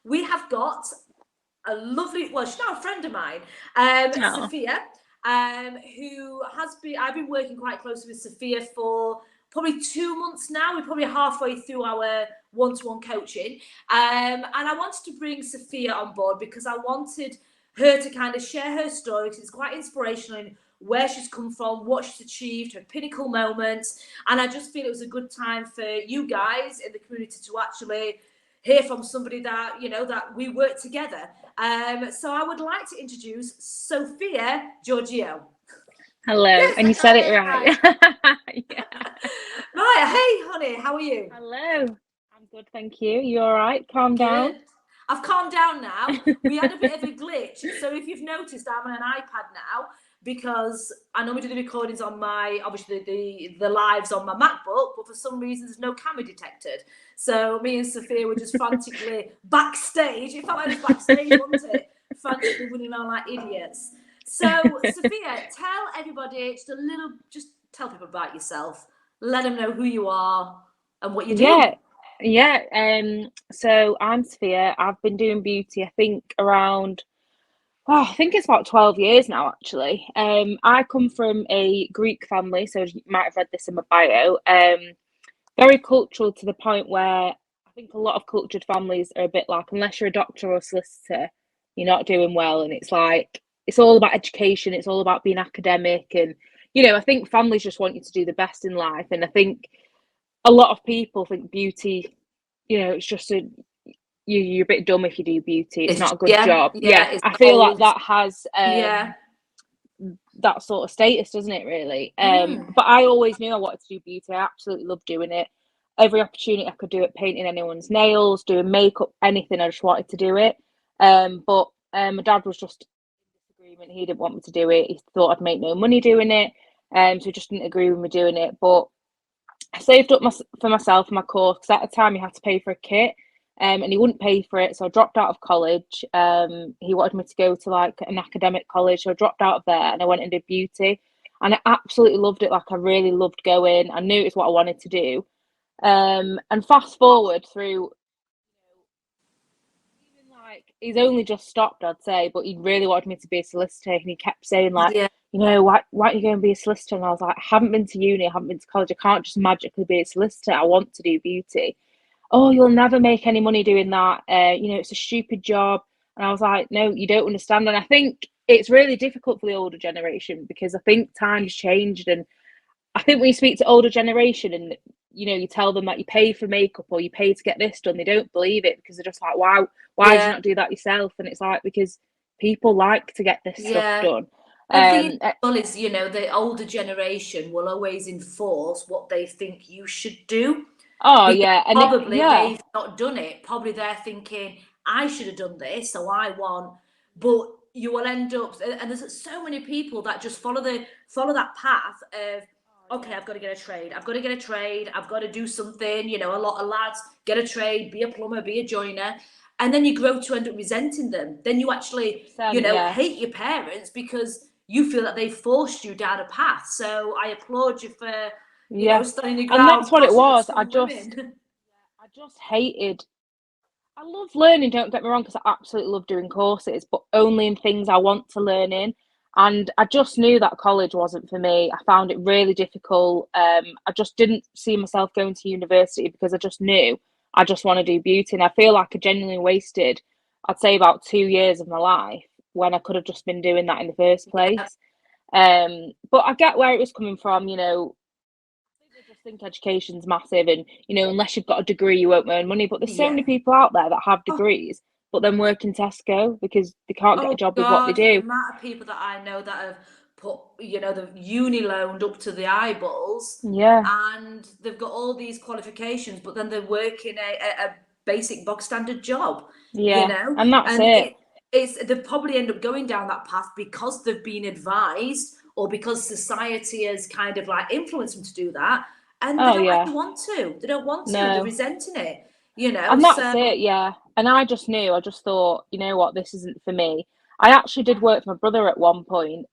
we have got a lovely, well, she's now a friend of mine, Oh. Sophia, who has been, I've been working quite closely with Sophia for probably 2 months now. We're probably halfway through our one-to-one coaching. And I wanted to bring Sophia on board because I wanted her to kind of share her story, because it's quite inspirational in where she's come from, what she's achieved, her pinnacle moments. And I just feel it was a good time for you guys in the community to actually hear from somebody that, you know, that we work together. So I would like to introduce Sophia Giorgio. Hello, Yes, and you said it right. Yeah. right. Hey, honey, how are you? Hello. I'm good, thank you. You all right? Calm down. Good. I've calmed down now. We had a bit of a glitch. So if you've noticed, I'm on an iPad now because I normally do the recordings on my, obviously the lives on my MacBook, but for some reason there's no camera detected. So me and Sophia were just frantically backstage. It felt like it was backstage, wasn't it? Frantically running around like idiots. So Sophia, tell everybody just tell people about yourself. Let them know who you are and what you Yeah, do. yeah. So I'm Sophia. I've been doing beauty, I think around, oh, I think it's about 12 years now, actually. I come from a Greek family, so you might have read this in my bio. Very cultural to the point where I think a lot of cultured families are a bit like, unless you're a doctor or a solicitor, you're not doing well. And it's like, it's all about education, it's all about being academic. And, I think families just want you to do the best in life. And I think a lot of people think beauty, it's just you're a bit dumb if you do beauty. It's not a good Yeah, job. Yeah, yeah, it's I feel like old. that has Yeah. that sort of status, doesn't it, really? Mm. But I always knew I wanted to do beauty. I absolutely loved doing it. Every opportunity I could do it, painting anyone's nails, doing makeup, anything, I just wanted to do it. But my dad was just in disagreement. He didn't want me to do it. He thought I'd make no money doing it. So he just didn't agree with me doing it. But I saved up for myself for my course, because at the time you had to pay for a kit, and he wouldn't pay for it, so I dropped out of college. He wanted me to go to like an academic college, so I dropped out of there and I went and did beauty, and I absolutely loved it. Like, I really loved going. I knew it was what I wanted to do. And fast forward through, even like, he's only just stopped, I'd say, but he really wanted me to be a solicitor, and he kept saying like, Yeah. why don't you go and be a solicitor? And I was like, I haven't been to uni, I haven't been to college, I can't just magically be a solicitor. I want to do beauty. Oh, you'll never make any money doing that. It's a stupid job. And I was like, no, you don't understand. And I think it's really difficult for the older generation, because I think times changed. And I think when you speak to older generation and, you tell them that you pay for makeup or you pay to get this done, they don't believe it, because they're just like, why did you Yeah. not do that yourself? And it's like, because people like to get this stuff Yeah. done. And the thing is, Um, uh, well, is, the older generation will always enforce what they think you should do, oh because yeah, probably yeah, they've not done it. Probably they're thinking, I should have done this, so I want. But you will end up, and there's so many people that just follow that path of, okay, I've got to get a trade. I've got to get a trade. I've got to do something. A lot of lads get a trade, be a plumber, be a joiner. And then you grow to end up resenting them. Then you actually, 100%, yeah, hate your parents because you feel that they forced you down a path. So I applaud you for, yeah. standing your And ground, that's what it passing up was. strong women. I just hated. I love learning, don't get me wrong, because I absolutely love doing courses, but only in things I want to learn in. And I just knew that college wasn't for me. I found it really difficult. I just didn't see myself going to university, because I just knew I just want to do beauty. And I feel like I genuinely wasted, I'd say, about 2 years of my life when I could have just been doing that in the first Yeah, place. But I get where it was coming from. They just think education's massive, and unless you've got a degree you won't earn money. But there's so yeah. many people out there that have Oh, degrees but then work in Tesco because they can't get a oh job with what they God, the do. amount of people that I know that have put, the uni loaned up to the eyeballs, Yeah, and they've got all these qualifications, but then they're working a basic bog standard job, yeah, and that's and it. it's they probably end up going down that path because they've been advised, or because society has kind of like influenced them to do that, and they Oh don't yeah, actually want to. They don't want to. They're no, resenting it, and that's So it. Yeah, and I just knew. I just thought, you know what, this isn't for me. I actually did work for my brother at one point.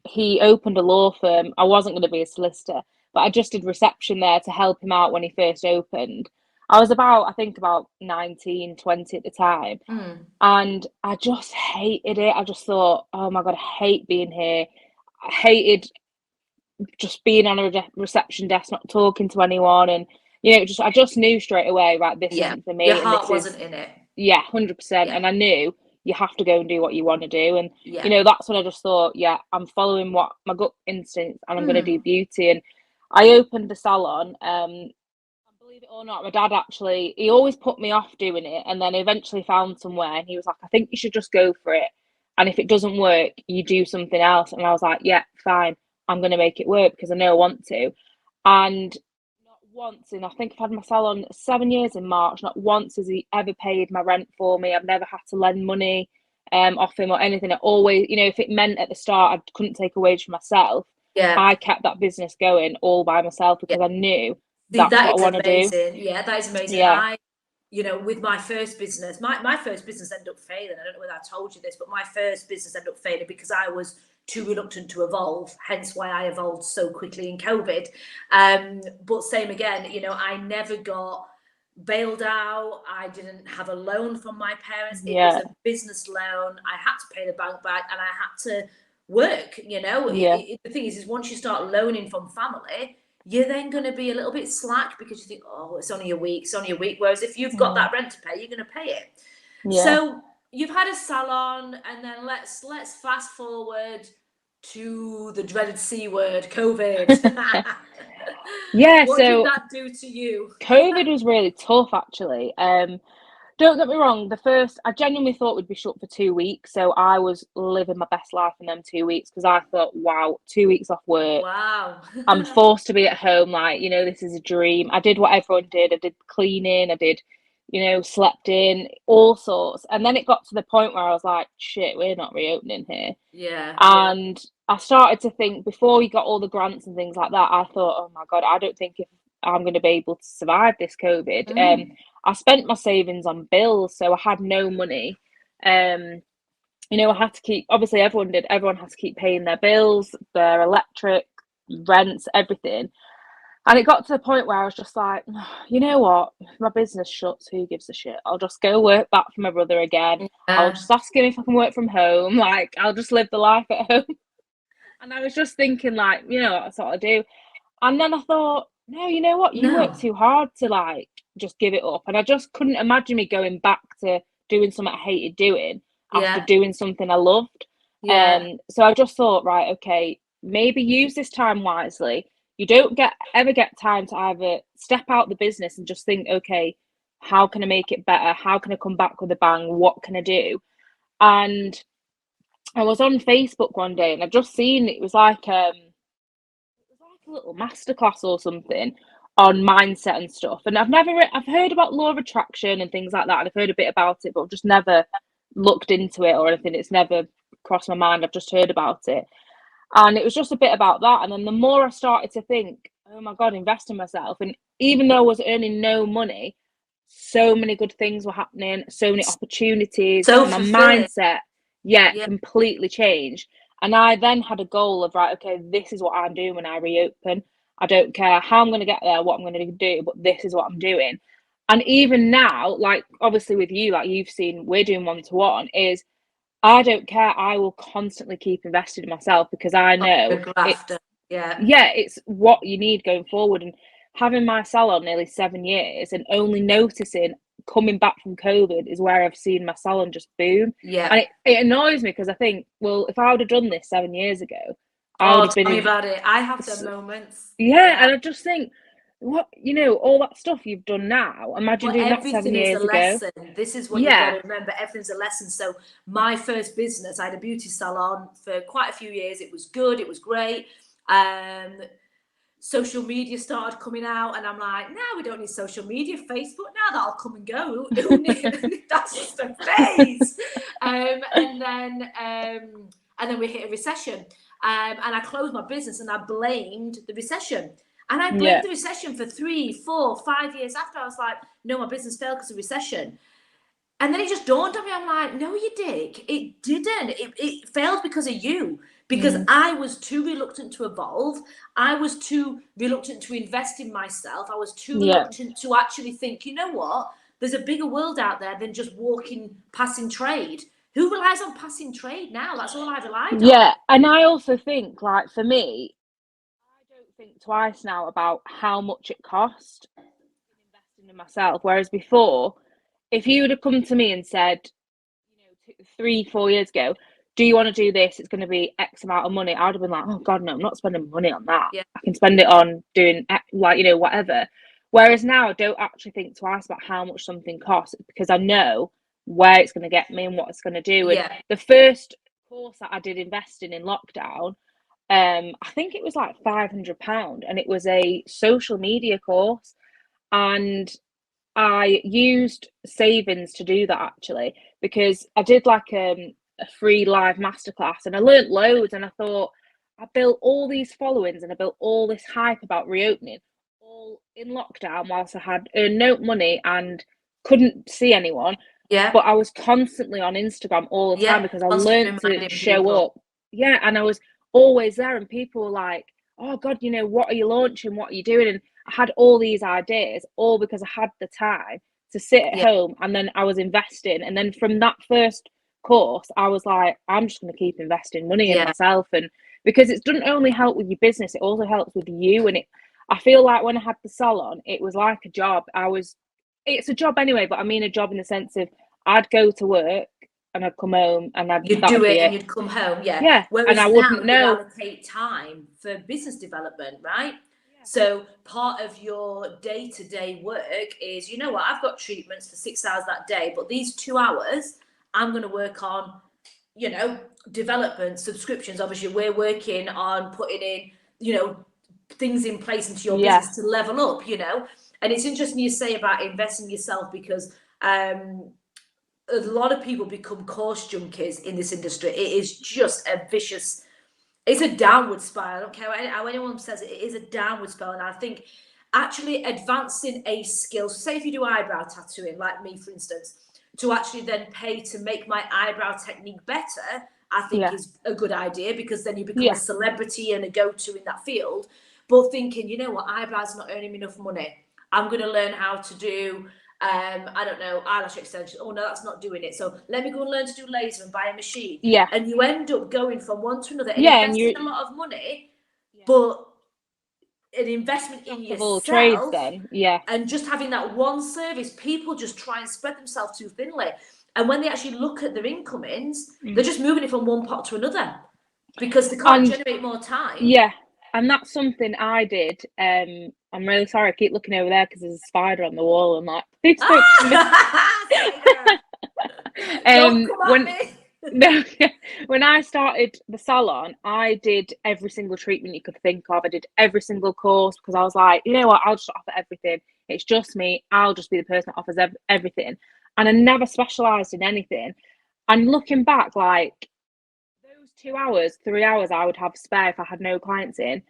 He opened a law firm. I wasn't going to be a solicitor, but I just did reception there to help him out when he first opened. I was about, I think about 19, 20 at the time. Mm. And I just hated it. I just thought, oh my God, I hate being here. I hated just being on a reception desk, not talking to anyone. And, I just knew straight away, right, this Yeah, isn't for your me. And heart this is, wasn't in it. yeah, 100%. Yeah, And I knew you have to go and do what you want to do. And, yeah. that's when I just thought, yeah, I'm following what my gut instinct and I'm going to do Mm. beauty. And I opened the salon. Believe it or not, my dad actually, he always put me off doing it. And then eventually found somewhere and he was like, I think you should just go for it. And if it doesn't work, you do something else. And I was like, yeah, fine. I'm going to make it work because I know I want to. And not once, and I think I've had my salon 7 years in March, not once has he ever paid my rent for me. I've never had to lend money off him or anything. I always, if it meant at the start I couldn't take a wage for myself, Yeah. I kept that business going all by myself because I knew that's what I That is want to do. amazing. Yeah, that is amazing. Yeah. With my first business, my first business ended up failing. I don't know whether I told you this, but my first business ended up failing because I was too reluctant to evolve, hence why I evolved so quickly in COVID. But same again, I never got bailed out. I didn't have a loan from my parents. It was Yeah. a business loan. I had to pay the bank back and I had to work, Yeah. The thing is once you start loaning from family, you're then going to be a little bit slack because you think, oh, it's only a week. Whereas if you've got that rent to pay, you're going to pay it. Yeah. So you've had a salon, and then let's fast forward to the dreaded C word, COVID. Yeah. What So did that do to you? COVID was really tough, actually. Don't get me wrong, I genuinely thought we'd be shut for 2 weeks. So I was living my best life in them 2 weeks because I thought, wow, 2 weeks off work. Wow. I'm forced to be at home. Like, this is a dream. I did what everyone did. I did cleaning. I did, slept in, all sorts. And then it got to the point where I was like, shit, we're not reopening here. Yeah. And I started to think, before you got all the grants and things like that, I thought, oh my God, I don't think if I'm going to be able to survive this COVID. I spent my savings on bills, so I had no money. I had to keep, obviously everyone had to keep paying their bills, their electric, rents, everything. And it got to the point where I was just like, you know what, if my business shuts, who gives a shit? I'll just go work back for my brother again. I'll just ask him if I can work from home. Like, I'll just live the life at home. And I was just thinking, like, that's what I do. And then I thought, no, you know what? You work too hard to, like, just give it up. And I just couldn't imagine me going back to doing something I hated doing after doing something I loved. So I just thought, right, okay, maybe use this time wisely. You don't ever get time to either step out the business and just think, okay, how can I make it better? How can I come back with a bang? What can I do? And I was on Facebook one day and I've just seen it was like a little masterclass or something on mindset and stuff. And I've heard about law of attraction and things like that, and I've heard a bit about it, but I've just never looked into it or anything. It's never crossed my mind. I've just heard about it. And it was just a bit about that. And then the more I started to think, oh my God, invest in myself. And even though I was earning no money, so many good things were happening, so many opportunities. So my fulfilling. mindset, completely changed. And I then had a goal of, right, okay, this is what I'm doing when I reopen. I don't care how I'm going to get there, what I'm going to do, but this is what I'm doing. And even now, like, obviously with you, like you've seen, we're doing one-to-one, is I don't care. I will constantly keep invested in myself because I know it's what you need going forward. And having my salon nearly 7 years and only noticing coming back from COVID is where I've seen my salon just boom. Yeah. And it annoys me because I think, well, if I would have done this 7 years ago, I would have been. Tell me about it. I have them moments. Yeah, and I just think, what, all that stuff you've done now, imagine doing that 7 years ago. Lesson. This is what you've got to remember. Everything's a lesson. So my first business, I had a beauty salon for quite a few years. It was good. It was great. Social media started coming out and I'm like, no, we don't need social media. Facebook, now that'll come and go. That's just a phase. And then we hit a recession. And I closed my business and I blamed the recession. And I blamed the recession for 3, 4, 5 years after. I was like, no, my business failed because of recession. And then it just dawned on me. I'm like, no, you dick. It didn't. It failed because of you. because I was too reluctant to evolve. I was too reluctant to invest in myself. I was too reluctant to actually think, you know what, there's a bigger world out there than just passing trade. Who relies on passing trade now? That's all I relied on. Yeah, and I also think, like, for me, I don't think twice now about how much it cost investing in myself. Whereas before, if you would have come to me and said, you know, 3-4 years ago, do you want to do this? It's going to be X amount of money. I would have been like, oh God, no, I'm not spending money on that. Yeah. I can spend it on doing, like, you know, whatever. Whereas now I don't actually think twice about how much something costs, because I know where it's going to get me and what it's going to do. And the first course that I did investing in lockdown, I think it was like £500, and it was a social media course. And I used savings to do that, actually, because I did like a free live masterclass, and I learnt loads. And I thought, I built all these followings and I built all this hype about reopening, all in lockdown, whilst I had earned no money and couldn't see anyone. Yeah. But I was constantly on Instagram all the time because I learned to show up. Yeah, and I was always there, and people were like, oh God, you know, what are you launching? What are you doing? And I had all these ideas, all because I had the time to sit at home, and then I was investing. And then from that first course, I was like, I'm just going to keep investing money in myself. And because it doesn't only help with your business, it also helps with you. And I feel like when I had the salon, it was like a job. It's a job anyway, but I mean a job in the sense of I'd go to work and I'd come home and you'd do it and you'd come home. Yeah. Whereas and I wouldn't know. You allocate time for business development, right? So part of your day-to-day work is, you know what, I've got treatments for 6 hours that day, but these 2 hours, I'm going to work on, you know, development, subscriptions. Obviously, we're working on putting in, you know, things in place into your business to level up, you know. And it's interesting you say about investing in yourself, because a lot of people become course junkies in this industry. It is just a vicious, it's a downward spiral. I don't care how anyone says it, it is a downward spiral. And I think actually advancing a skill, so say if you do eyebrow tattooing, like me, for instance, to actually then pay to make my eyebrow technique better, I think is a good idea, because then you become a celebrity and a go-to in that field. But thinking, you know what, eyebrows are not earning me enough money, I'm going to learn how to do, I don't know, eyelash extensions. Oh no, that's not doing it. So let me go and learn to do laser and buy a machine. Yeah. And you end up going from one to another and investing a lot of money, but an investment in yourself. Trades, then. And just having that one service, people just try and spread themselves too thinly. And when they actually look at their incomings, they're just moving it from one pot to another because they can't generate more time. Yeah. And that's something I did. I'm really sorry, I keep looking over there because there's a spider on the wall, and like, please don't come at me. No, when I started the salon, I did every single treatment you could think of. I did every single course because I was like, you know what, I'll just offer everything. It's just me. I'll just be the person that offers everything. And I never specialised in anything. And looking back, like, those 2 hours, 3 hours I would have spare if I had no clients in,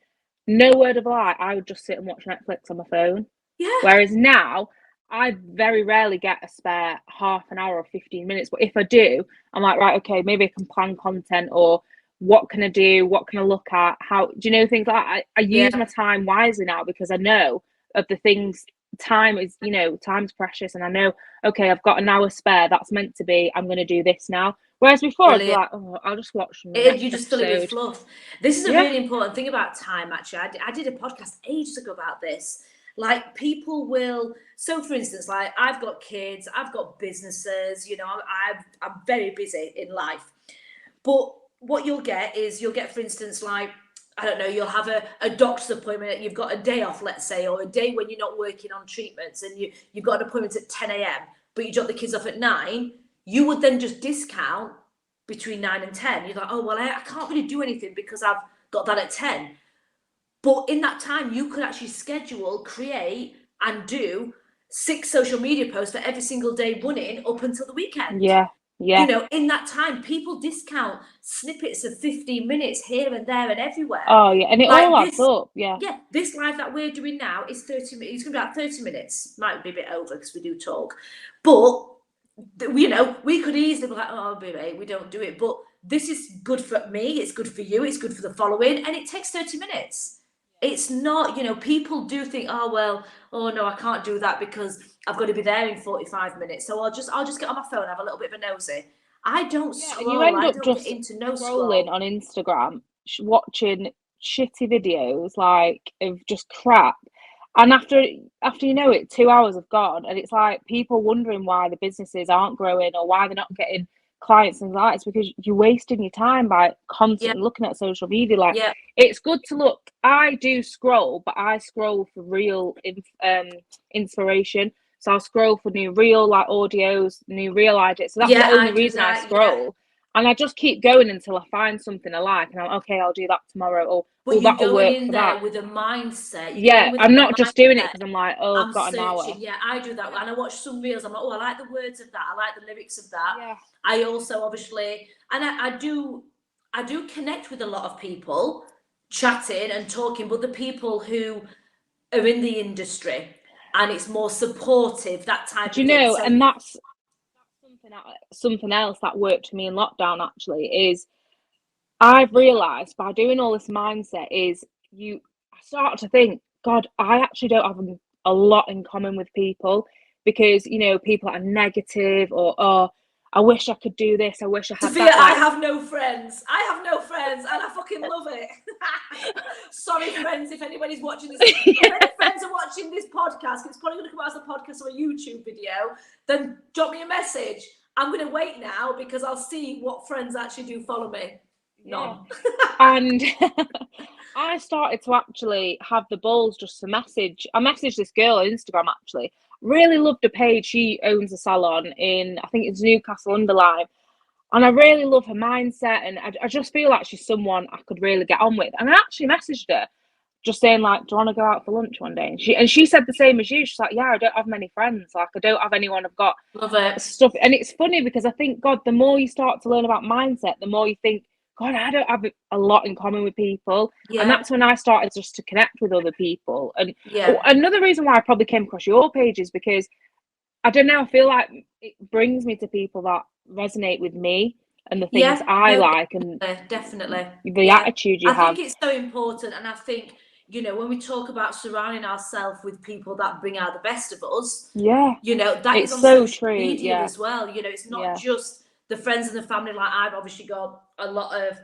no word of a lie, I would just sit and watch Netflix on my phone. Yeah. Whereas now, I very rarely get a spare half an hour or 15 minutes. But if I do, I'm like, right, okay, maybe I can plan content, or what can I do? What can I look at? How, do you know, things like that? I use my time wisely now, because I know of the things. Time is, you know, time's precious, and I know, okay, I've got an hour spare. That's meant to be, I'm going to do this now. Whereas before, I'd be like, oh, I'll just watch some you just fill it with fluff. This is a really important thing about time, actually. I did a podcast ages ago about this. Like, people will, so for instance, like, I've got kids, I've got businesses, you know, I'm very busy in life. But what you'll get, for instance, like, I don't know, you'll have a doctor's appointment, you've got a day off, let's say, or a day when you're not working on treatments, and you've got an appointment at 10 a.m, but you drop the kids off at 9, you would then just discount between 9 and 10. You're like, oh, well, I can't really do anything because I've got that at 10. But in that time, you could actually schedule, create, and do 6 social media posts for every single day running up until the weekend. Yeah. You know, in that time, people discount snippets of 15 minutes here and there and everywhere. Oh, yeah. And it like all adds up. Yeah. Yeah. This live that we're doing now is 30 minutes. It's going to be about 30 minutes. Might be a bit over because we do talk. But, you know, we could easily be like, oh, baby, we don't do it. But this is good for me, it's good for you, it's good for the following, and it takes 30 minutes. It's not, people do think, oh, well, oh no, I can't do that because I've got to be there in 45 minutes. So I'll just get on my phone and have a little bit of a nosy. I don't And you scroll. end I up don't just get into no scrolling scroll. on Instagram, watching shitty videos like of just crap. And after you know it, 2 hours have gone, and it's like people wondering why the businesses aren't growing or why they're not getting clients and like it's because you're wasting your time by constantly looking at social media. Like it's good to look. I do scroll, but I scroll for real inspiration. So I'll scroll for new reel like audios, new reel ideas. So that's the only reason I scroll. And I just keep going until I find something I like, and I'm okay. I'll do that tomorrow, or that'll work for that. With a mindset. I'm not just doing it because I'm like, oh, I've got an hour. Yeah, I do that, and I watch some reels. I'm like, oh, I like the words of that. I like the lyrics of that. Yeah. I also obviously, and I do connect with a lot of people, chatting and talking, but the people who are in the industry, and it's more supportive, that type of thing. So, And that's something else that worked for me in lockdown actually is I've realised by doing all this mindset is I start to think, God, I actually don't have a lot in common with people because, people are negative or, oh, I wish I could do this. I wish I had Sophia, that. I have no friends. And I fucking love it. Sorry, friends, if anybody's watching this. If any friends are watching this podcast, it's probably going to come out as a podcast or a YouTube video, then drop me a message. I'm going to wait now because I'll see what friends actually do follow me. None. And I started to actually have the balls just to message. I messaged this girl on Instagram actually. Really loved her page. She owns a salon in, I think it's Newcastle under Lyme. And I really love her mindset. And I just feel like she's someone I could really get on with. And I actually messaged her just saying like, do you want to go out for lunch one day? And she said the same as you. She's like, yeah, I don't have many friends. Like I don't have anyone I've got love it. Stuff. And it's funny because I think, God, the more you start to learn about mindset, the more you think, God, I don't have a lot in common with people. And that's when I started just to connect with other people. And another reason why I probably came across your page is because, I don't know, I feel like it brings me to people that resonate with me and the things I like and definitely the attitude you have. I think it's so important. And I think, when we talk about surrounding ourselves with people that bring out the best of us, that is on so social media as well. It's not just the friends and the family. Like I've obviously got a lot of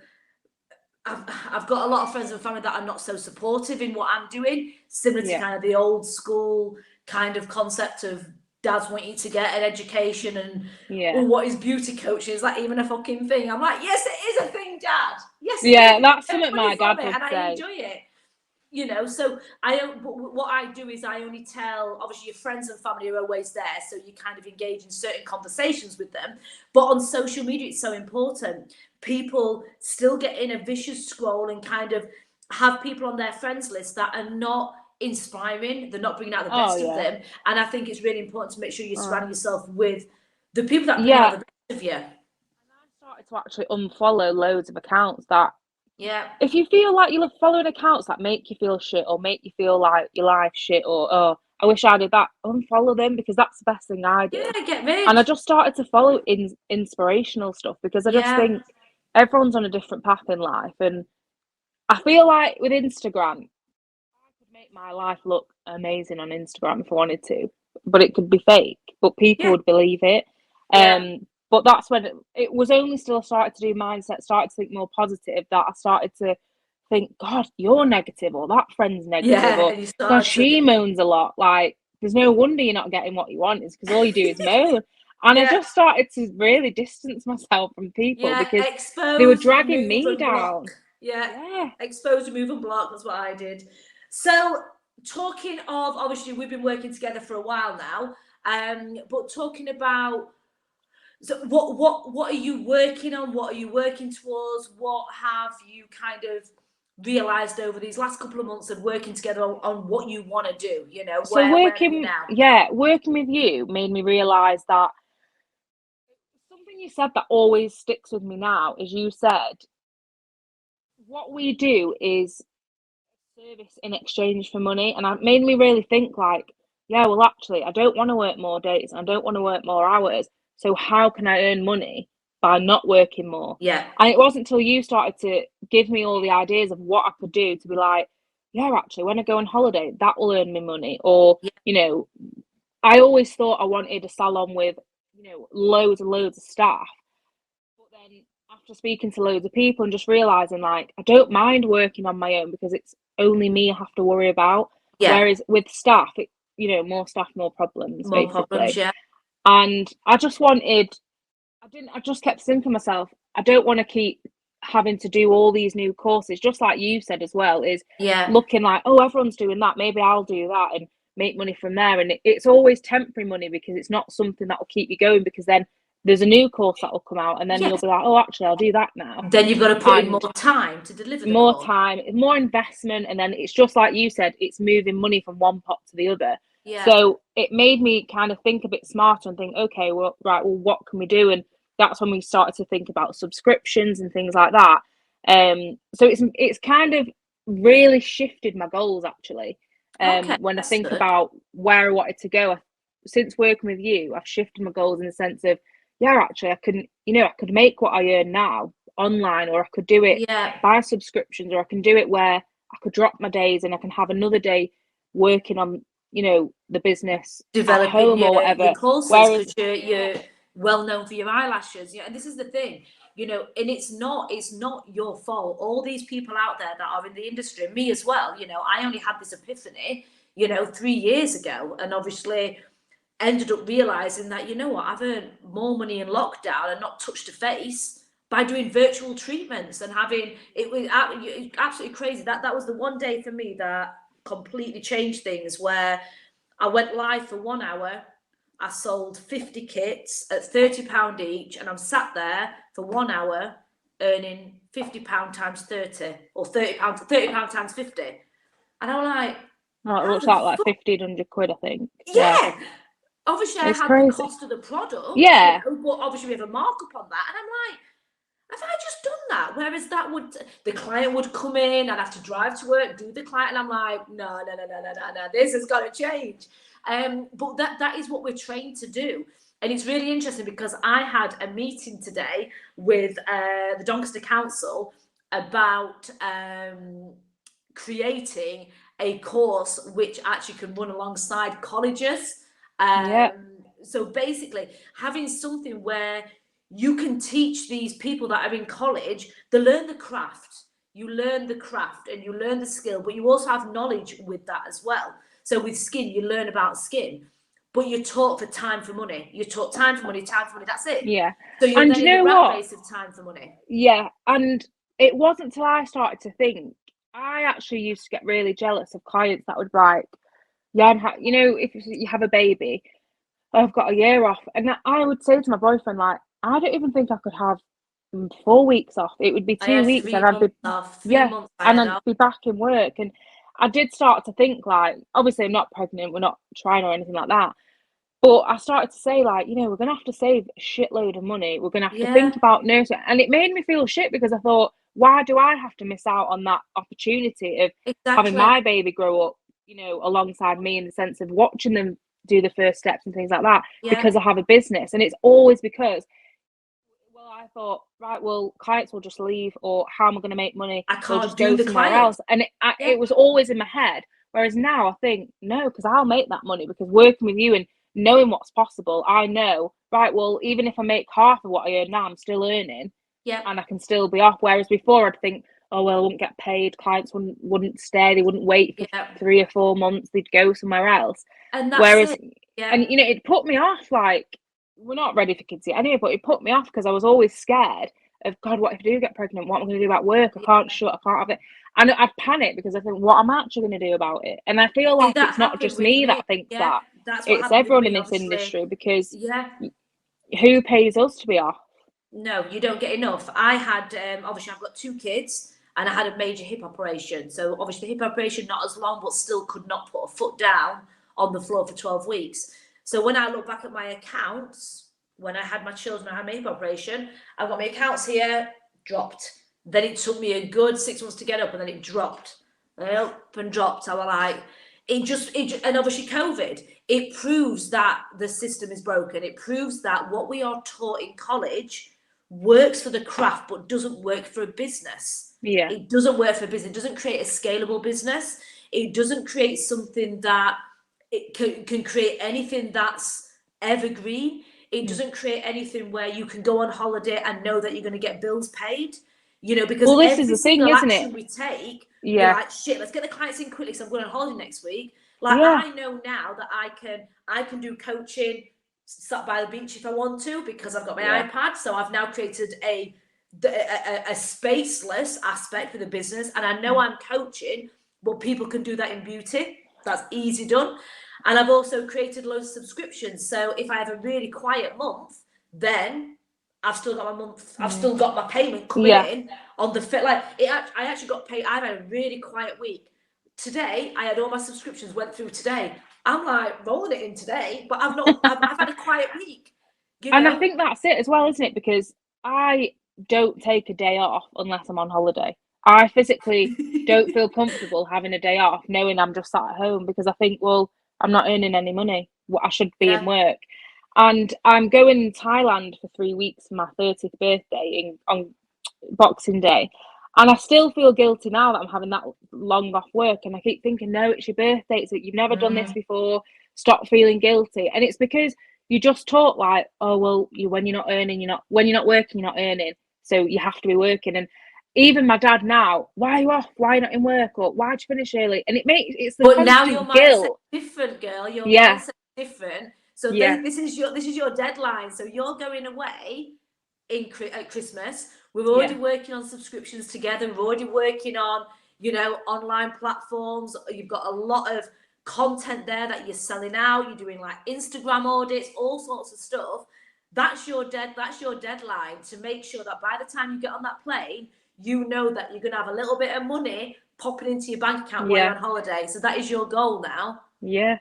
I've got a lot of friends and family that are not so supportive in what I'm doing, similar to kind of the old school kind of concept of dads want you to get an education and what is beauty coaching? Is that even a fucking thing? I'm like, yes, it is a thing, Dad. Yes, that's something my dad would and say. I enjoy it. So what I do is I only tell, obviously your friends and family are always there, so you kind of engage in certain conversations with them. But on social media, it's so important. People still get in a vicious scroll and kind of have people on their friends list that are not inspiring. They're not bringing out the best of them. And I think it's really important to make sure you're surrounding yourself with the people that bring out the best of you. And I started to actually unfollow loads of accounts that if you feel like you're following accounts that make you feel shit or make you feel like your life's shit or, oh, I wish I did that, unfollow them because that's the best thing I did. Get rid. And I just started to follow inspirational stuff because I just think everyone's on a different path in life. And I feel like with Instagram, I could make my life look amazing on Instagram if I wanted to, but it could be fake, but people would believe it. But that's when it was only still I started to do mindset, started to think more positive, that I started to think, God, you're negative, or that friend's negative, or God, she moans a lot. Like, there's no wonder you're not getting what you want. It's because all you do is moan. And I just started to really distance myself from people because they were dragging me down. Expose, remove, and block. That's what I did. So, talking of, obviously, we've been working together for a while now, but talking about, so what are you working on? What are you working towards? What have you kind of realized over these last couple of months of working together on what you want to do? So working with you made me realize that something you said that always sticks with me now is you said what we do is service in exchange for money, and it made me really think like, well, actually, I don't want to work more days and I don't want to work more hours. So how can I earn money by not working more. Yeah. And it wasn't until you started to give me all the ideas of what I could do to be like, yeah, actually, when I go on holiday, that will earn me money. Or, Yeah. you know, I always thought I wanted a salon with, you know, loads and loads of staff. But then after speaking to loads of people and just realizing, like, I don't mind working on my own because it's only me I have to worry about. Yeah. Whereas with staff, it, you know, more staff, more problems, More basically. problems, yeah. And I just kept saying to myself, I don't want to keep having to do all these new courses, just like you said as well, is looking like, oh, everyone's doing that, maybe I'll do that and make money from there. And it's always temporary money because it's not something that will keep you going, because then there's a new course that will come out and then you'll be like, oh, actually, I'll do that now. Then you've got to put in more time to deliver the more course. time, more investment, and then it's just like you said, it's moving money from one pot to the other. Yeah. So it made me kind of think a bit smarter and think, okay, well, right, well, what can we do? And that's when we started to think about subscriptions and things like that. So it's kind of really shifted my goals, actually. When I think about where I wanted to go, since working with you, I've shifted my goals in the sense of, yeah, actually, I could make what I earn now online, or I could do it by subscriptions, or I can do it where I could drop my days and I can have another day working on, you know, the business, developing at home or whatever. Your courses, because you're well known for your eyelashes. Yeah, and this is the thing, you know, and it's not your fault. All these people out there that are in the industry, me as well, you know, I only had this epiphany, you know, 3 years ago, and obviously ended up realizing that, you know what, I've earned more money in lockdown and not touched a face by doing virtual treatments and having it was absolutely crazy. That was the one day for me that completely changed things, where I went live for 1 hour. I sold 50 kits at £30 each, and I'm sat there for 1 hour earning £50 times 30, or £30 times 50. And I'm like, oh, it looks like 1,500 quid, I think. Yeah. Obviously, it's I had crazy. the cost of the product. Yeah. You know, but obviously we have a markup on that. And I'm like, have I just done that? Whereas the client would come in, I'd have to drive to work, do the client, and I'm like, no, this has got to change. But that is what we're trained to do. And it's really interesting because I had a meeting today with the Doncaster Council about creating a course which actually can run alongside colleges. So basically, having something where you can teach these people that are in college, they learn the craft. You learn the craft and you learn the skill, but you also have knowledge with that as well. So with skin, you learn about skin, but you're taught for time for money. You're taught time for money, that's it. Yeah. So you're and then you know in the rat what? race of time for money. Yeah. And it wasn't until I started to think, I actually used to get really jealous of clients that would be like, yeah, you know, if you have a baby, I've got a year off. And I would say to my boyfriend, like, I don't even think I could have 4 weeks off. It would be 2 weeks, and I'd be off. 3 months and I'd be back in work. And I did start to think, like, obviously I'm not pregnant, we're not trying or anything like that, but I started to say, like, you know, we're gonna have to save a shitload of money. We're gonna have to think about nursing, and it made me feel shit because I thought, why do I have to miss out on that opportunity of having my baby grow up, you know, alongside me, in the sense of watching them do the first steps and things like that, because I have a business. And it's always because, well, I thought, right, well, clients will just leave, or how am I going to make money? I can't they'll just go somewhere else. And it was always in my head. Whereas now I think, no, because I'll make that money, because working with you and knowing what's possible, I know, right, well, even if I make half of what I earn now, I'm still earning, and I can still be off. Whereas before I'd think, oh, well, I wouldn't get paid, clients wouldn't stay, they wouldn't wait for 3 or 4 months, they'd go somewhere else. And that's and you know, it put me off, like, we're not ready for kids yet anyway, but it put me off because I was always scared of, God, what if I do get pregnant? What am I going to do about work? I can't have it. And I'd panic because I think, what am I actually going to do about it? And I feel like it's not just me that thinks that. It's everyone in this industry, because who pays us to be off? No, you don't get enough. I had, obviously, I've got 2 kids, and I had a major hip operation. So obviously, the hip operation, not as long, but still could not put a foot down on the floor for 12 weeks. So when I look back at my accounts, when I had my children, I had my hip operation, I've got my accounts here, dropped. Then it took me a good 6 months to get up, and then it dropped. Up and dropped. I was like, and obviously COVID, it proves that the system is broken. It proves that what we are taught in college, works for the craft but doesn't work for a business. Yeah. It doesn't work for a business. It doesn't create a scalable business. It doesn't create something that it can create anything that's evergreen. It doesn't create anything where you can go on holiday and know that you're going to get bills paid. You know, because Well, this is every the thing, single isn't action it? we take, we're Yeah. like, shit, let's get the clients in quickly, so I'm going on holiday next week. Like, Yeah. I know now that I can do coaching sat by the beach if I want to, because I've got my Yeah. iPad. So I've now created a spaceless aspect for the business, and I know I'm coaching, but people can do that in beauty. That's easy done. And I've also created loads of subscriptions. So if I have a really quiet month, then I've still got my month. I've still got my payment coming in on the fit. Like I actually got paid. I've had a really quiet week. Today, I had all my subscriptions went through today. I'm like rolling it in today, but I've not. I've had a quiet week. You know? And I think that's it as well, isn't it? Because I don't take a day off unless I'm on holiday. I physically don't feel comfortable having a day off, knowing I'm just sat at home, because I think, well, I'm not earning any money. I should be in work. And I'm going to Thailand for 3 weeks for my 30th birthday on Boxing Day. And I still feel guilty now that I'm having that long off work. And I keep thinking, no, it's your birthday. It's like, you've never done this before. Stop feeling guilty. And it's because you just talk like, oh, well, when you're not earning, when you're not working, you're not earning. So you have to be working. And even my dad now, why are you off? Why are you not in work? Or why'd you finish early? And it's the but now your mindset's guilt. different, girl. Your mindset's different. So this is your deadline. So you're going away at Christmas. We're already working on subscriptions together. We're already working on, online platforms. You've got a lot of content there that you're selling out. You're doing like Instagram audits, all sorts of stuff. That's your deadline, to make sure that by the time you get on that plane, you know that you're going to have a little bit of money popping into your bank account while you're on holiday. So that is your goal now. Yeah.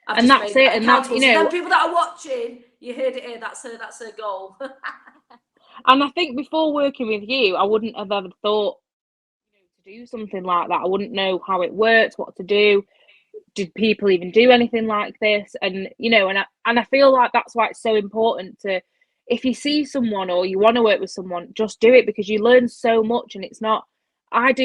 And that's it. And that, so then people that are watching, you heard it here. That's her goal. And I think before working with you, I wouldn't have ever thought to do something like that. I wouldn't know how it works, what to do. Did people even do anything like this? And and I feel like that's why it's so important to, if you see someone or you want to work with someone, just do it, because you learn so much. And it's not, I've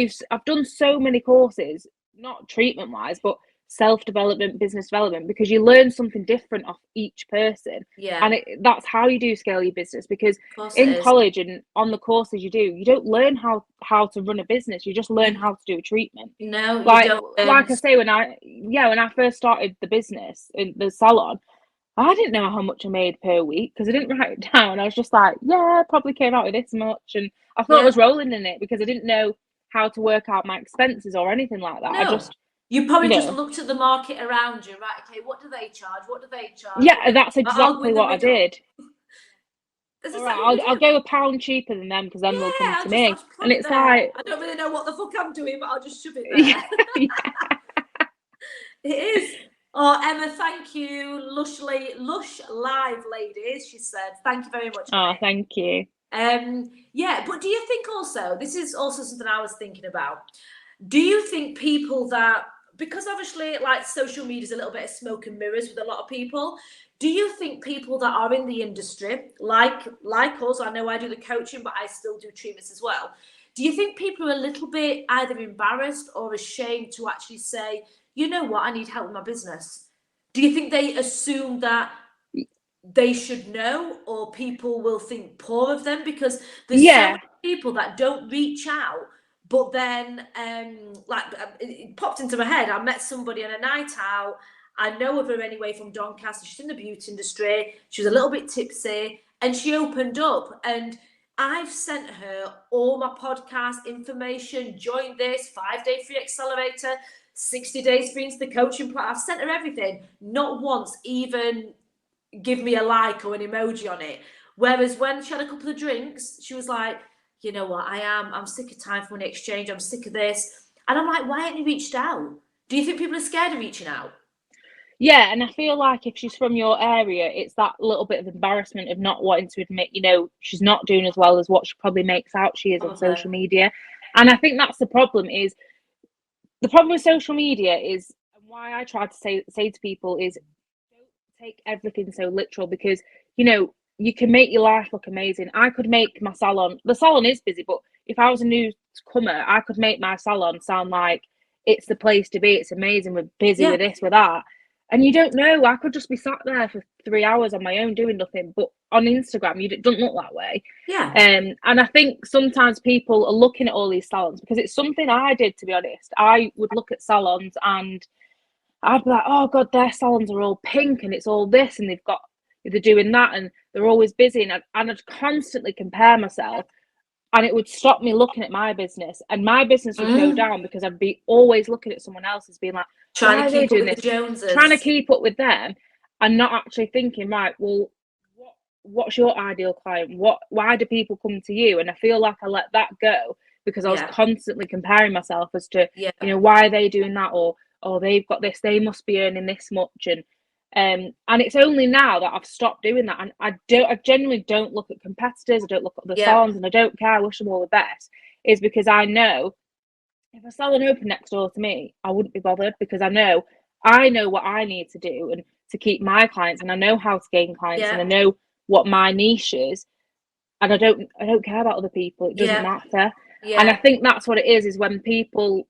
done so many courses, not treatment wise, but self-development, business development, because you learn something different off each person. And that's how you do scale your business, because in college and on the courses you don't learn how to run a business. You just learn how to do a treatment. No, like, you don't. Like I say, when I first started the business in the salon, I didn't know how much I made per week, because I didn't write it down. I was just like, I probably came out with this much, and I thought I was rolling in it, because I didn't know how to work out my expenses or anything like that. No. You probably just looked at the market around you, right? Okay, what do they charge? What do they charge? Yeah, that's exactly what I did. All right, I'll go £1 cheaper than them, because then they'll come to me. And it's like, I don't really know what the fuck I'm doing, but I'll just shove it there. It is. Oh, Emma, thank you. Lush Live ladies, she said. Thank you very much. Oh, thank you. But do you think also, this is also something I was thinking about, do you think people that, because obviously like social media is a little bit of smoke and mirrors with a lot of people, do you think people that are in the industry, like us, I know I do the coaching, but I still do treatments as well, do you think people are a little bit either embarrassed or ashamed to actually say, you know what, I need help with my business? Do you think they assume that they should know, or people will think poor of them? Because there's so many people that don't reach out. But then, it popped into my head. I met somebody on a night out. I know of her anyway from Doncaster. She's in the beauty industry. She was a little bit tipsy, and she opened up. And I've sent her all my podcast information. Join this 5-day free accelerator, 60 days free into the coaching plan. I've sent her everything. Not once even give me a like or an emoji on it. Whereas when she had a couple of drinks, she was like, you know what, I'm sick of time for money exchange. I'm sick of this. And I'm like, why haven't you reached out? Do you think people are scared of reaching out? Yeah, and I feel like if she's from your area, it's that little bit of embarrassment of not wanting to admit, she's not doing as well as what she probably makes out she is on social media. And I think that's the problem with social media is, and why I try to say to people is, don't take everything so literal, because, you can make your life look amazing. I could make my salon, the salon is busy, but if I was a newcomer, I could make my salon sound like it's the place to be. It's amazing. We're busy with this, with that. And you don't know. I could just be sat there for 3 hours on my own doing nothing. But on Instagram, it doesn't look that way. Yeah. And I think sometimes people are looking at all these salons, because it's something I did, to be honest. I would look at salons and I'd be like, oh God, their salons are all pink and it's all this and they're doing that and they're always busy. And I'd constantly compare myself, and it would stop me looking at my business, and my business would go down because I'd be always looking at someone else's, being like, trying to keep up with the Joneses, trying to keep up with them, and not actually thinking, right, well, what's your ideal client? Why do people come to you? And I feel like I let that go because I was constantly comparing myself as to, you know, why are they doing that, or they've got this, they must be earning this much. And it's only now that I've stopped doing that, and I genuinely don't look at competitors, I don't look at the salons, and I don't care, I wish them all the best, is because I know if a salon opened next door to me, I wouldn't be bothered, because I know what I need to do and to keep my clients, and I know how to gain clients, and I know what my niche is, and I don't care about other people. It doesn't matter. And I think that's what it is when people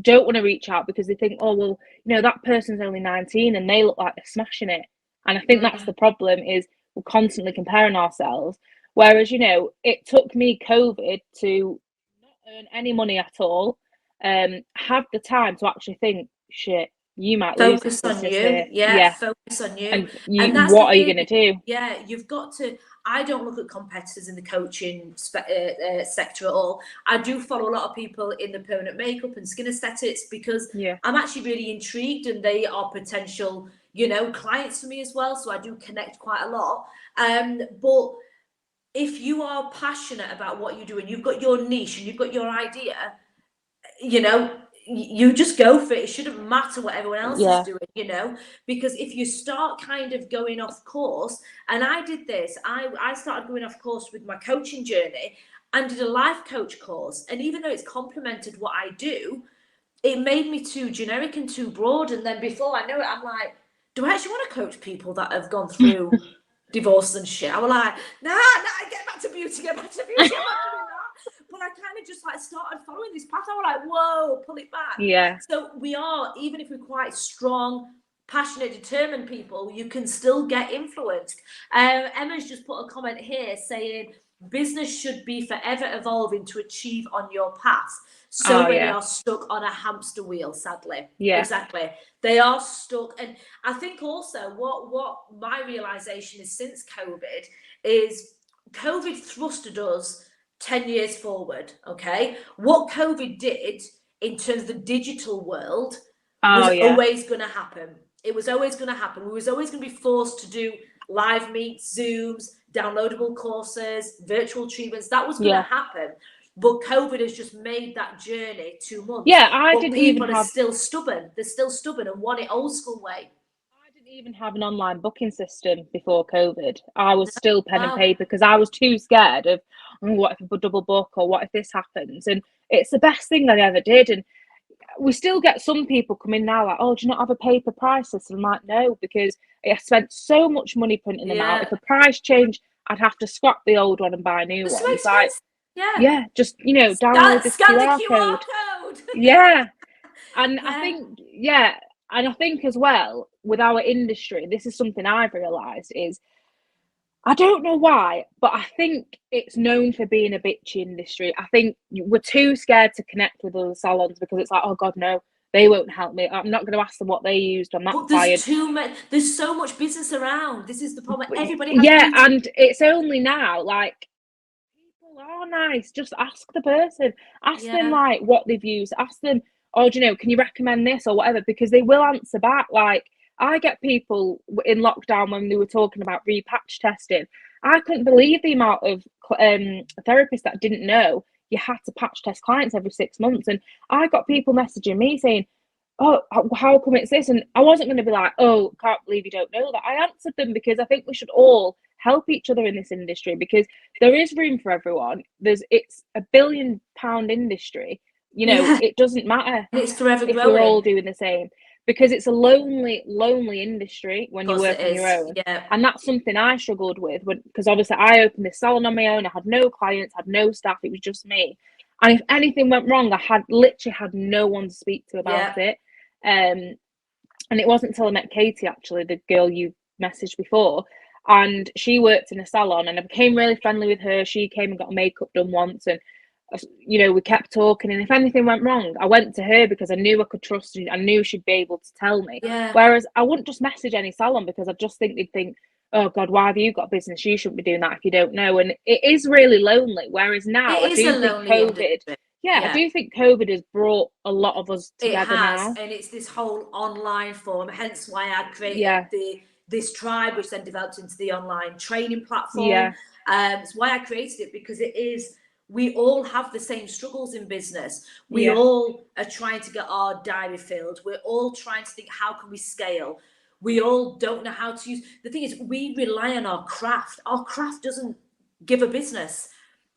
don't want to reach out because they think, oh, well, you know, that person's only 19 and they look like they're smashing it. And I think that's the problem, is we're constantly comparing ourselves. Whereas, you know, it took me COVID to not earn any money at all, have the time to actually think, shit, you might focus lose on you. Focus on you. And that's what are you going to do? Yeah, you've got to. I don't look at competitors in the coaching sector at all. I do follow a lot of people in the permanent makeup and skin aesthetics because I'm actually really intrigued, and they are potential, you know, clients for me as well. So I do connect quite a lot. But if you are passionate about what you do and you've got your niche and you've got your idea, you know, you just go for it. It shouldn't matter what everyone else is doing, you know, because if you start kind of going off course, and I did this, I started going off course with my coaching journey and did a life coach course. And even though it's complemented what I do, it made me too generic and too broad. And then before I know it, I'm like, do I actually want to coach people that have gone through divorce and shit? I was like, nah, get back to beauty, I'm not doing that. But I kind of just like started following this path. I was like, whoa, pull it back. Yeah. So we are, even if we're quite strong, passionate, determined people, you can still get influenced. Emma's just put a comment here saying, business should be forever evolving to achieve on your path. So many are stuck on a hamster wheel, sadly. Yeah. Exactly. They are stuck. And I think also what my realization is since COVID is COVID thrusted us 10 years forward, okay? What COVID did in terms of the digital world was always going to happen. It was always going to happen. We was always going to be forced to do live meets, Zooms, downloadable courses, virtual treatments. That was going to happen. But COVID has just made that journey 2 months. Yeah, people are still stubborn. They're still stubborn and want it old school way. I didn't even have an online booking system before COVID. I was still pen and paper because I was too scared of, what if I double book, or what if this happens? And it's the best thing I ever did. And we still get some people come in now like, oh, do you not have a paper price list? And I'm like, no, because I spent so much money printing them out. If a price changed, I'd have to scrap the old one and buy a new one. It's like, just, you know, download this QR code. Yeah. And I think, and I think as well, with our industry, this is something I've realised is, I don't know why, but I think it's known for being a bitchy industry. I think we're too scared to connect with other salons because it's like, oh God, no, they won't help me. I'm not going to ask them what they used on that client. There's so much business around. This is the problem. Everybody has and it's only now, like, people are nice. Just ask the person. Ask them, like, what they've used. Ask them, oh, do you know, can you recommend this or whatever? Because they will answer back. Like, I get people in lockdown when they were talking about repatch testing. I couldn't believe the amount of therapists that didn't know you had to patch test clients every 6 months. And I got people messaging me saying, oh, how come it's this? And I wasn't going to be like, oh, can't believe you don't know that. I answered them because I think we should all help each other in this industry, because there is room for everyone. It's a £1 billion industry. You know, it doesn't matter. It's forever if growing. We're all doing the same. because it's a lonely industry when you work on your own. Yeah. And that's something I struggled with, because obviously I opened this salon on my own. I had no clients, had no staff. It was just me. And if anything went wrong, I literally had no one to speak to about it. And it wasn't until I met Katie, actually, the girl you messaged before, and she worked in a salon, and I became really friendly with her. She came and got makeup done once, and we kept talking, and if anything went wrong, I went to her because I knew I could trust her. I knew she'd be able to tell me. Whereas I wouldn't just message any salon, because I just think they'd think, oh God, why have you got business? You shouldn't be doing that if you don't know. And it is really lonely. Whereas now I do think COVID, I do think COVID has brought a lot of us together now. And it's this whole online form, hence why I created this tribe, which then developed into the online training platform. It's why I created it, because we all have the same struggles in business. We all are trying to get our diary filled. We're all trying to think, how can we scale? We all don't know how to use. The thing is, we rely on our craft. Our craft doesn't give a business.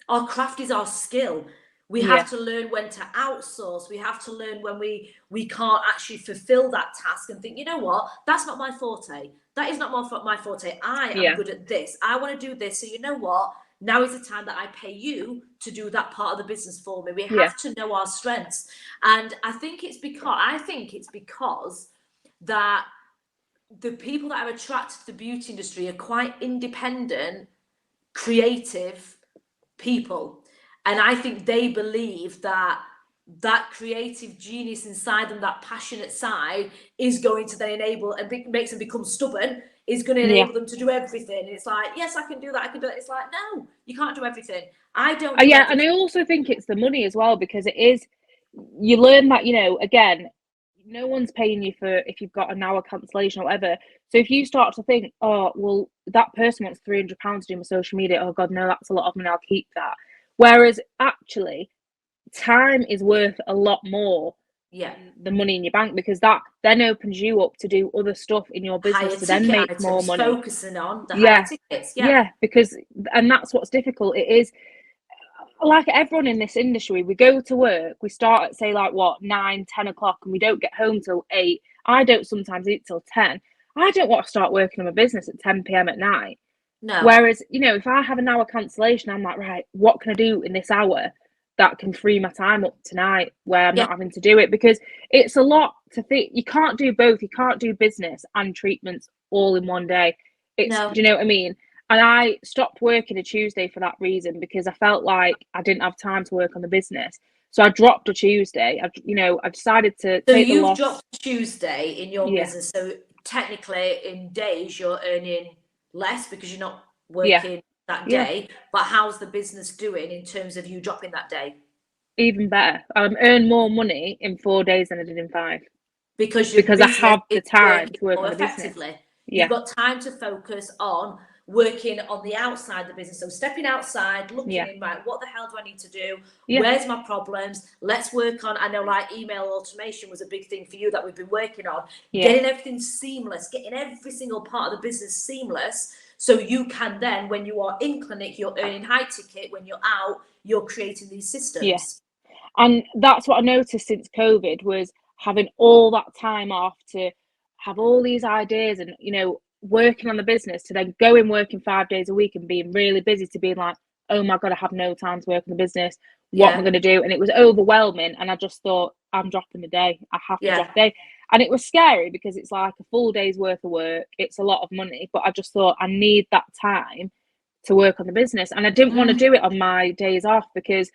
Our craft is our skill. We have to learn when to outsource. We have to learn when we can't actually fulfill that task and think, you know what, that's not my forte. That is not my forte. I am good at this. I want to do this. So you know what? Now is the time that I pay you to do that part of the business for me. We have to know our strengths. And I think it's because that the people that are attracted to the beauty industry are quite independent, creative people. And I think they believe that creative genius inside them, that passionate side, is going to then enable and makes them become stubborn, is going to enable them to do everything. It's like, yes, I can do that. I can do it. It's like, no, you can't do everything. I don't. And I also think it's the money as well, because it is, you learn that, again, no one's paying you for if you've got an hour cancellation or whatever. So if you start to think, oh, well, that person wants £300 to do my social media. Oh God, no, that's a lot of money. I'll keep that. Whereas actually, time is worth a lot more than the money in your bank, because that then opens you up to do other stuff in your business to then make more money. Focusing on the higher tickets. Because, and that's what's difficult. It is, like everyone in this industry, we go to work, we start at, say, like 9, 10 o'clock, and we don't get home till 8. I don't sometimes eat till 10. I don't want to start working on my business at 10 p.m. at night. No. Whereas, if I have an hour cancellation, I'm like, right, what can I do in this hour that can free my time up tonight, where I'm not having to do it? Because it's a lot to think. You can't do both. You can't do business and treatments all in one day. Do you know what I mean? And I stopped working a Tuesday for that reason, because I felt like I didn't have time to work on the business. So I dropped a Tuesday. I decided to take the loss. So you've dropped Tuesday in your business. So technically, in days, you're earning less because you're not working that day. But how's the business doing in terms of you dropping that day? Even better. I earn more money in 4 days than I did in 5. Because I have the time to work on the business. You've got time to focus on working on the outside of the business. So stepping outside, looking in, right, what the hell do I need to do? Where's my problems? Let's work on, I know, like email automation was a big thing for you that we've been working on. Getting everything seamless, getting every single part of the business seamless. So you can then, when you are in clinic, you're earning high ticket. When you're out, you're creating these systems. And that's what I noticed since COVID, was having all that time off to have all these ideas and, working on the business, to then go in working 5 days a week and being really busy, to being like, oh my God, I have no time to work on the business. What am I going to do? And it was overwhelming. And I just thought, I'm dropping the day. I have to drop the day. And it was scary, because it's like a full day's worth of work. It's a lot of money, but I just thought I need that time to work on the business. And I didn't want to do it on my days off, because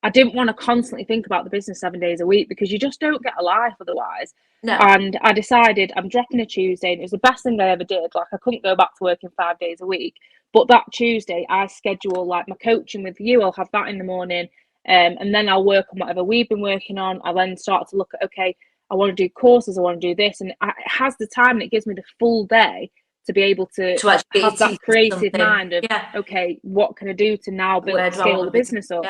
I didn't want to constantly think about the business 7 days a week, because you just don't get a life otherwise. No. And I decided I'm dropping a Tuesday, and it was the best thing I ever did. Like, I couldn't go back to working 5 days a week. But that Tuesday, I schedule like my coaching with you. I'll have that in the morning. And then I'll work on whatever we've been working on. I then start to look at, okay, I want to do courses, I want to do this. And it has the time, and it gives me the full day to be able to have that creative mind of, okay, what can I do to now scale the business up?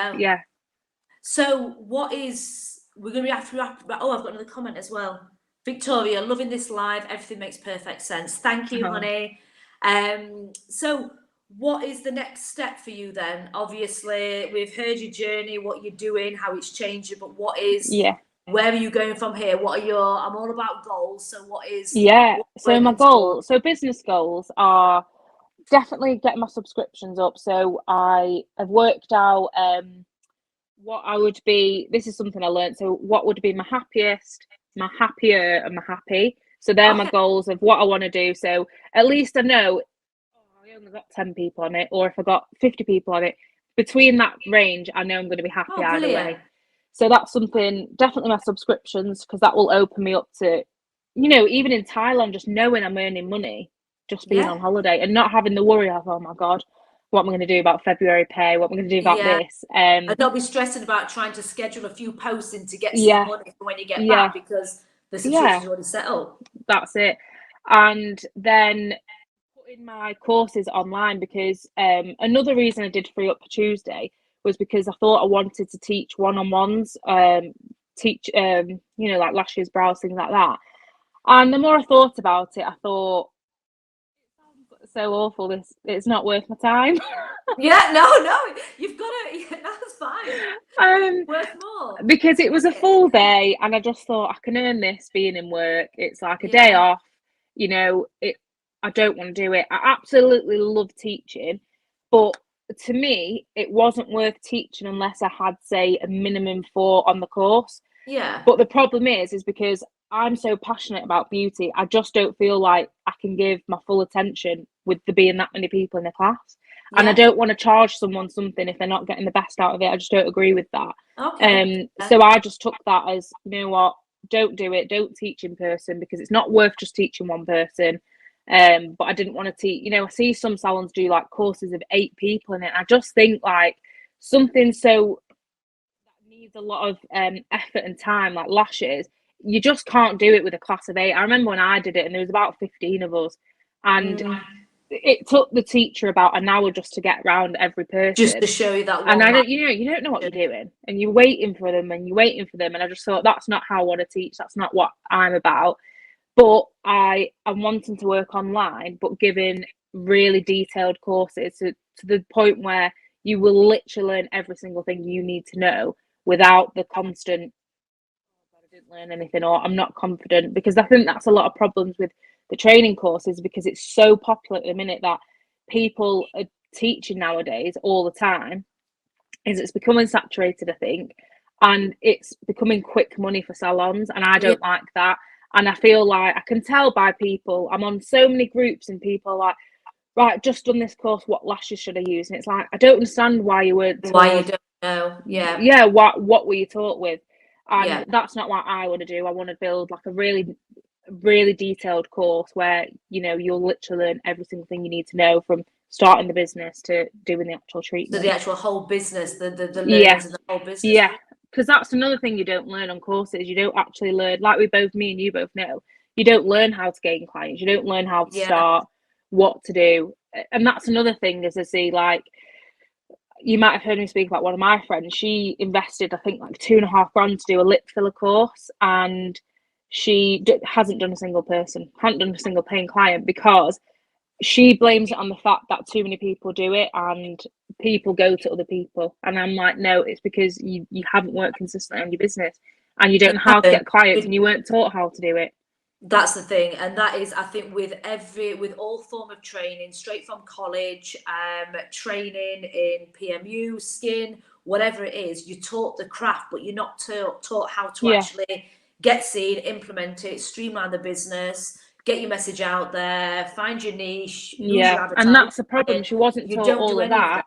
So we're going to have to wrap. Oh, I've got another comment as well. Victoria, loving this live. Everything makes perfect sense. Thank you, honey. So what is the next step for you then? Obviously, we've heard your journey, what you're doing, how it's changed you, but what is where are you going from here? What are your, I'm all about goals. So what is, Yeah. what So my working towards? business goals are definitely getting my subscriptions up. So I have worked out what I would be. This is something I learned. So what would be my happiest, my happier, and my happy. So they're my Okay. goals of what I want to do. So at least I know, oh, I only got 10 people on it, or if I got 50 people on it, between that range, I know I'm going to be happy Oh, either brilliant. way. So that's something, definitely my subscriptions, because that will open me up to, you know, even in Thailand, just knowing I'm earning money, just being Yeah. on holiday and not having the worry of, oh my God, what am I going to do about February pay? What am I going to do about Yeah. this? And not be stressing about trying to schedule a few posts in to get some Yeah, money for when you get yeah, back because the yeah, subscription's already set up. that's it. And then putting my courses online, because another reason I did Free Up for Tuesday was because I thought I wanted to teach one-on-ones, teach you know, like lashes, brows, things like that. And the more I thought about it, I thought, so awful, this, it's not worth my time. Yeah, no, you've got to, yeah, that's fine. um Worth more. because it was a full day and I just thought I can earn this being in work. It's like a day Yeah, off, you know, it, I don't want to do it. I absolutely love teaching, but to me it wasn't worth teaching unless I had, say, a minimum 4 on the course. yeah, But the problem is because I'm so passionate about beauty, I just don't feel like I can give my full attention with there being that many people in the class. And I yeah. don't want to charge someone something if they're not getting the best out of it. I just don't agree with that. Okay. Yeah, So I just took that as, you know what, don't do it, don't teach in person, because it's not worth just teaching one person. But I didn't want to teach, you know, I see some salons do like courses of 8 people in it. I just think like something so needs a lot of effort and time, like lashes, you just can't do it with a class of 8. I remember when I did it and there was about 15 of us, and mm, it took the teacher about an hour just to get around every just person. to show you that And one I line. don't, you don't know what you're doing, and you're waiting for them and you're waiting for them. And I just thought, that's not how I want to teach. That's not what I'm about. But I'm wanting to work online, but giving really detailed courses to the point where you will literally learn every single thing you need to know without the constant, oh, God, I didn't learn anything, or I'm not confident. Because I think that's a lot of problems with the training courses, because it's so popular at the minute that people are teaching nowadays all the time, is it's becoming saturated, I think, and it's becoming quick money for salons, and I Yeah, don't like that. And I feel like I can tell by people, I'm on so many groups and people are like, right, just done this course, what lashes should I use? And it's like, I don't understand why you weren't why you taught. don't know. Yeah, Yeah, what were you taught with? yeah. And that's not what I want to do. I want to build like a really detailed course where, you know, you'll literally learn every single thing you need to know, from starting the business to doing the actual So the treatment. actual whole business, the Yeah, learnings and the whole business. yeah, because that's another thing you don't learn on courses. You don't actually learn, like me and you both know, you don't learn how to gain clients. You don't learn how to Yeah, start, what to do. And that's another thing, as I see, like, you might have heard me speak about one of my friends. She invested, I think, like 2.5 grand to do a lip filler course, and she hasn't done a single person, hadn't done a single paying client, because she blames it on the fact that too many people do it and people go to other people. And I'm like, no, it's because you haven't worked consistently on your business and you don't you know how to haven't. get clients and you weren't taught how to do it. That's the thing, and that is, I think, with all form of training, straight from college, training in PMU, skin, whatever it is, you're taught the craft, but you're not taught how to Yeah, actually get seen, implement it, streamline the business, get your message out there, find your niche, use yeah. your And advertising. that's the problem. She wasn't You taught don't do all of any of that. that.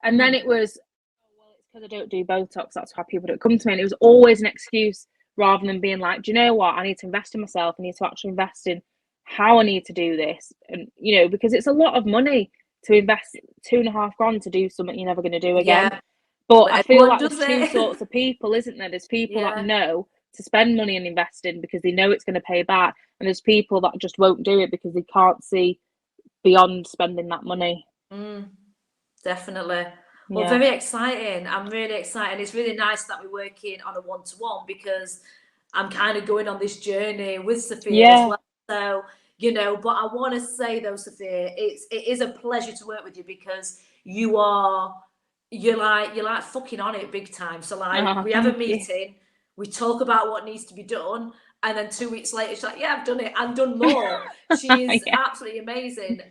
And then Mm. it was, oh, well, it's because I don't do Botox. That's why people don't come to me. And it was always an excuse, rather than being like, do you know what? I need to invest in myself. I need to actually invest in how I need to do this. And, you know, because it's a lot of money to invest 2.5 grand to do something you're never going to do again. Yeah, But but I feel everyone like does there's two it. sorts of people, isn't there? There's people that Yeah. know to spend money and invest in because they know it's going to pay back. And there's people that just won't do it because they can't see beyond spending that money. Mm. Definitely. Well, Yeah. very exciting. I'm really excited. It's really nice that we're working on a one-to-one because I'm kind of going on this journey with Sophia as Yeah. well. So, you know, but I want to say though, Sophia, it is a pleasure to work with you because you are you're like fucking on it big time. So like Oh, we have a thank you. meeting, we talk about what needs to be done, and then 2 weeks later she's like, yeah, I've done it and done more. She's absolutely amazing.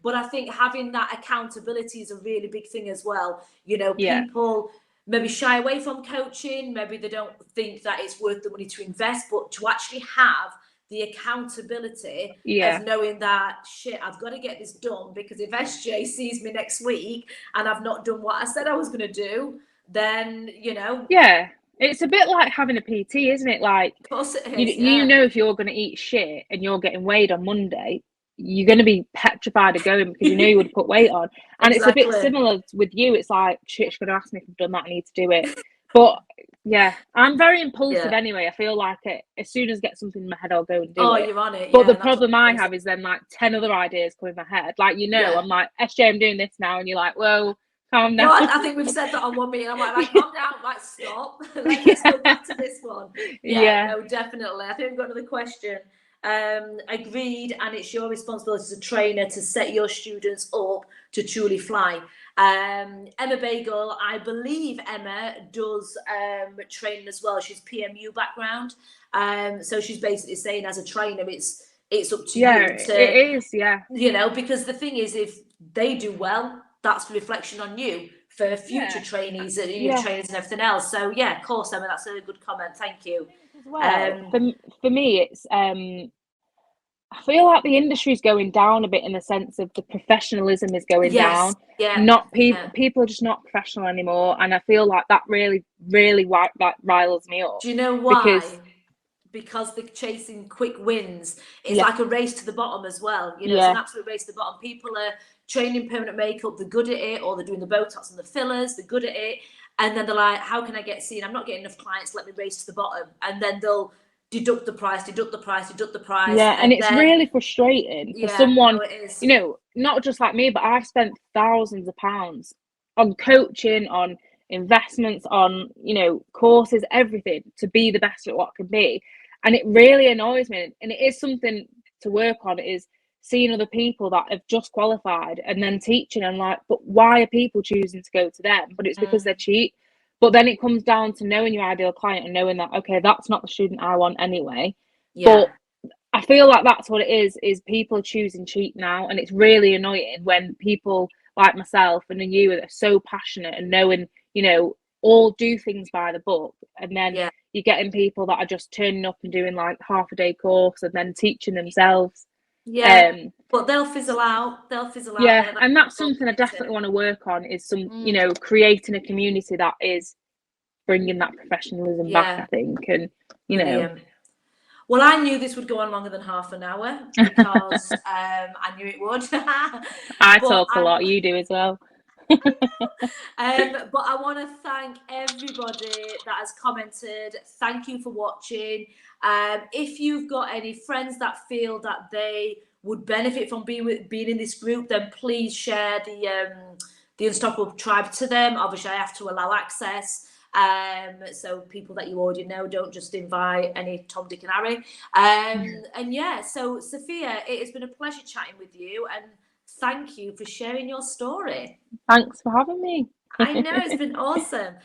But I think having that accountability is a really big thing as well. You know, people maybe shy away from coaching, maybe they don't think that it's worth the money to invest, but to actually have the accountability of knowing that, shit, I've got to get this done, because if Essjay sees me next week and I've not done what I said I was going to do, then, you know. Yeah, it's a bit like having a PT, isn't it? Like, of course it is, you know, if you're going to eat shit and you're getting weighed on Monday, you're going to be petrified of going, because you know you would put weight on. And it's a bit similar with you. It's like, shit, she's going to ask me if I've done that, I need to do it. But yeah, I'm very impulsive anyway. I feel like as soon as I get something in my head, I'll go and do it. You're on it. But the problem I have is then like 10 other ideas come in my head. Like, you know, I'm like, Essjay, I'm doing this now. And you're like, whoa, calm down. No, I think we've said that on one meeting. I'm like, calm down, like, stop. Let's go back to this one. No, definitely. I think we've got another question. Agreed, and it's your responsibility as a trainer to set your students up to truly fly. Emma Bagel, I believe Emma does training as well. She's PMU background, so she's basically saying as a trainer, it's up to you. It is, you know, because the thing is, if they do well, that's a reflection on you for future trainees and trainers and everything else. So of course, Emma, that's a good comment. Thank you. As well, for me, it's I feel like the industry's going down a bit, in the sense of the professionalism is going down. Not people are just not professional anymore, and I feel like that really riles me up. Do you know why? Because they're chasing quick wins. It's like a race to the bottom as well. You know, it's an absolute race to the bottom. People are training permanent makeup, they're good at it, or they're doing the Botox and the fillers, they're good at it. And then they're like, how can I get seen? I'm not getting enough clients, let me race to the bottom. And then they'll deduct the price. Yeah, and it's really frustrating for someone, you know, not just like me, but I've spent thousands of pounds on coaching, on investments, on, you know, courses, everything, to be the best at what I can be. And it really annoys me. And it is something to work on, is seeing other people that have just qualified and then teaching. And like, but why are people choosing to go to them? But it's because they're cheap. But then it comes down to knowing your ideal client and knowing that, okay, that's not the student I want anyway. But I feel like that's what it is people are choosing cheap now. And it's really annoying when people like myself and you are so passionate and knowing, you know, all do things by the book. And then you're getting people that are just turning up and doing like half a day course and then teaching themselves. But they'll fizzle out. And that's something I definitely want to work on, is some, you know, creating a community that is bringing that professionalism back, I think. And, you know. Well, I knew this would go on longer than half an hour, because I knew it would. I talk a lot, you do as well. But I want to thank everybody that has commented. Thank you for watching. If you've got any friends that feel that they would benefit from being in this group, then please share the Unstoppable Tribe to them. Obviously, I have to allow access. So people that you already know, don't just invite any Tom, Dick and Harry. And so Sophia, it has been a pleasure chatting with you, and thank you for sharing your story. Thanks for having me. I know, it's been awesome.